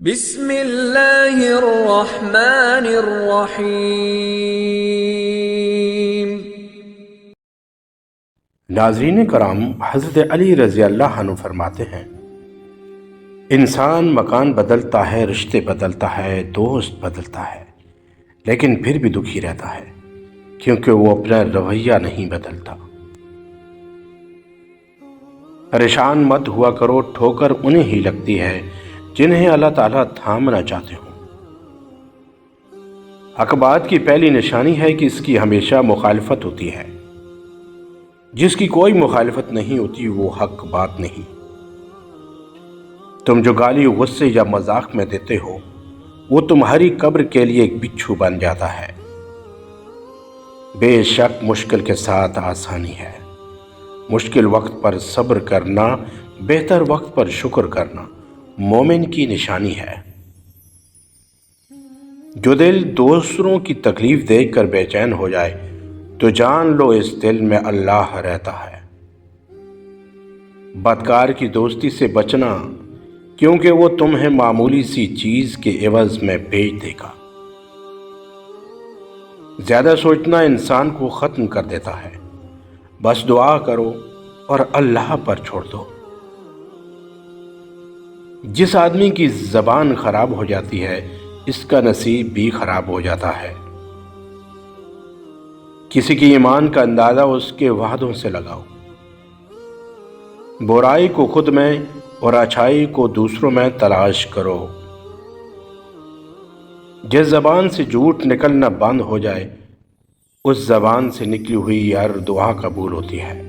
بسم اللہ الرحمن الرحیم۔ ناظرین کرام، حضرت علی رضی اللہ عنہ فرماتے ہیں، انسان مکان بدلتا ہے، رشتے بدلتا ہے، دوست بدلتا ہے، لیکن پھر بھی دکھی رہتا ہے کیونکہ وہ اپنا رویہ نہیں بدلتا۔ پریشان مت ہوا کرو، ٹھوکر انہیں ہی لگتی ہے جنہیں اللہ تعالیٰ تھامنا چاہتے ہوں۔ حق بات کی پہلی نشانی ہے کہ اس کی ہمیشہ مخالفت ہوتی ہے۔ جس کی کوئی مخالفت نہیں ہوتی وہ حق بات نہیں۔ تم جو گالی غصے یا مذاق میں دیتے ہو وہ تمہاری قبر کے لیے ایک بچھو بن جاتا ہے۔ بے شک مشکل کے ساتھ آسانی ہے۔ مشکل وقت پر صبر کرنا، بہتر وقت پر شکر کرنا مومن کی نشانی ہے۔ جو دل دوسروں کی تکلیف دیکھ کر بے چین ہو جائے تو جان لو اس دل میں اللہ رہتا ہے۔ بدکار کی دوستی سے بچنا، کیونکہ وہ تمہیں معمولی سی چیز کے عوض میں بیچ دے گا۔ زیادہ سوچنا انسان کو ختم کر دیتا ہے۔ بس دعا کرو اور اللہ پر چھوڑ دو۔ جس آدمی کی زبان خراب ہو جاتی ہے اس کا نصیب بھی خراب ہو جاتا ہے۔ کسی کی ایمان کا اندازہ اس کے وعدوں سے لگاؤ۔ برائی کو خود میں اور اچھائی کو دوسروں میں تلاش کرو۔ جس زبان سے جھوٹ نکلنا بند ہو جائے اس زبان سے نکلی ہوئی ہر دعا قبول ہوتی ہے۔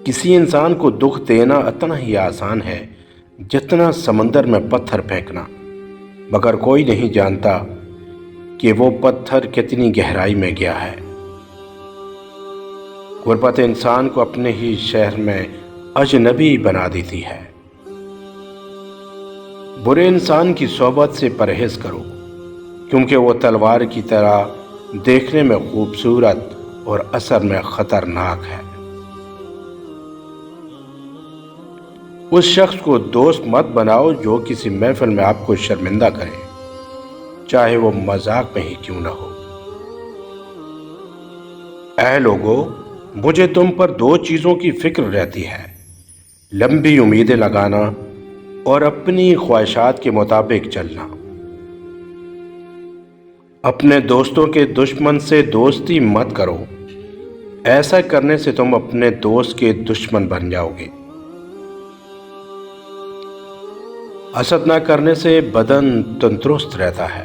کسی انسان کو دکھ دینا اتنا ہی آسان ہے جتنا سمندر میں پتھر پھینکنا، مگر کوئی نہیں جانتا کہ وہ پتھر کتنی گہرائی میں گیا ہے۔ غربت انسان کو اپنے ہی شہر میں اجنبی بنا دیتی ہے۔ برے انسان کی صحبت سے پرہیز کرو، کیونکہ وہ تلوار کی طرح دیکھنے میں خوبصورت اور اثر میں خطرناک ہے۔ اس شخص کو دوست مت بناؤ جو کسی محفل میں آپ کو شرمندہ کرے، چاہے وہ مذاق میں ہی کیوں نہ ہو۔ اے لوگو، مجھے تم پر دو چیزوں کی فکر رہتی ہے: لمبی امیدیں لگانا اور اپنی خواہشات کے مطابق چلنا۔ اپنے دوستوں کے دشمن سے دوستی مت کرو، ایسا کرنے سے تم اپنے دوست کے دشمن بن جاؤ گے۔ حسد نہ کرنے سے بدن تندرست رہتا ہے۔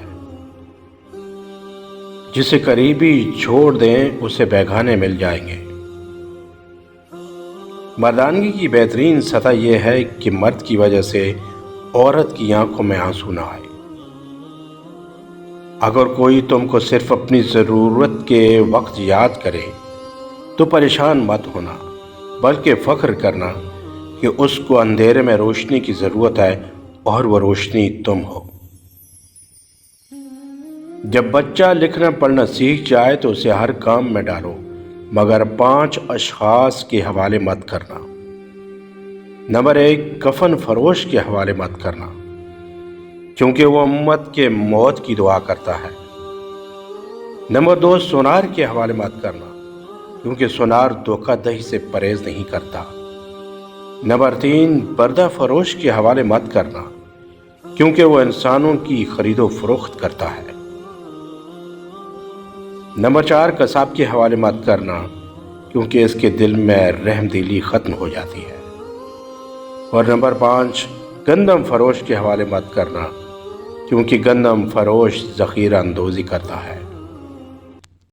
جسے قریبی چھوڑ دیں اسے بیگانے مل جائیں گے۔ مردانگی کی بہترین سطح یہ ہے کہ مرد کی وجہ سے عورت کی آنکھوں میں آنسو نہ آئے۔ اگر کوئی تم کو صرف اپنی ضرورت کے وقت یاد کرے تو پریشان مت ہونا، بلکہ فخر کرنا کہ اس کو اندھیرے میں روشنی کی ضرورت ہے اور وہ روشنی تم ہو۔ جب بچہ لکھنا پڑھنا سیکھ جائے تو اسے ہر کام میں ڈالو، مگر 5 اشخاص کے حوالے مت کرنا۔ نمبر 1، کفن فروش کے حوالے مت کرنا، کیونکہ وہ امت کے موت کی دعا کرتا ہے۔ نمبر 2، سونار کے حوالے مت کرنا، کیونکہ سونار دھوکہ دہی سے پرہیز نہیں کرتا۔ نمبر 3، پردہ فروش کے حوالے مت کرنا، کیونکہ وہ انسانوں کی خرید و فروخت کرتا ہے۔ نمبر 4، قصاب کے حوالے مت کرنا، کیونکہ اس کے دل میں رحم دلی ختم ہو جاتی ہے۔ اور نمبر 5، گندم فروش کے حوالے مت کرنا، کیونکہ گندم فروش ذخیرہ اندوزی کرتا ہے۔